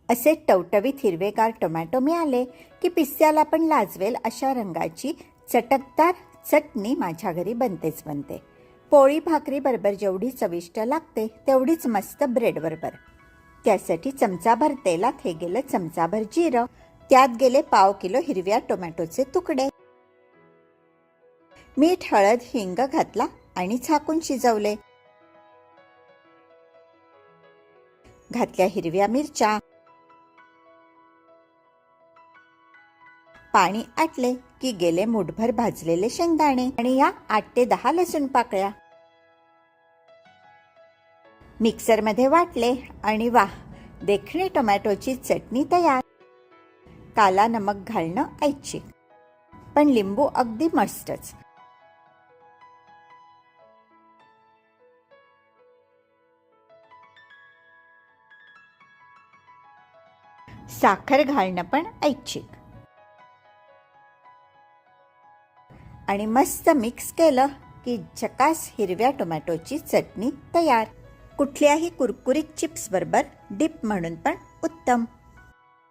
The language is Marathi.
असे टवटवीत हिरवेगार टोमॅटो मिळाले की पिझ्झाला पण लाजवेल अशा रंगाची चटकदार चटणी माझ्या घरी बनतेच बनते. पोळी भाकरी बरोबर जेवढी चविष्ट लागते तेवढीच मस्त ब्रेड बरोबर. त्यासाठी चमचाभर तेलात हे गेलं चमचाभर जिरं, त्यात गेले पाव किलो हिरव्या टोमॅटोचे तुकडे, मीठ हळद हिंग घातला आणि झाकून शिजवले. घातल्या हिरव्या मिरच्या, पाणी आटले की गेले मुठभर भाजलेले शेंगदाणे आणि या 8 ते 10 लसूण पाकळ्या मिक्सरमध्ये वाटले आणि वाह, देखणी टोमॅटोची चटणी तयार. काला नमक घालणं ऐच्छिक, पण लिंबू अगदी मस्तच. साखर घालणं पण ऐच्छिक. आणि मस्त मिक्स केलं की झकास हिरव्या टोमॅटोची चटणी तयार. कुठल्याही कुरकुरीत चिप्स बरोबर डिप म्हणून पण उत्तम.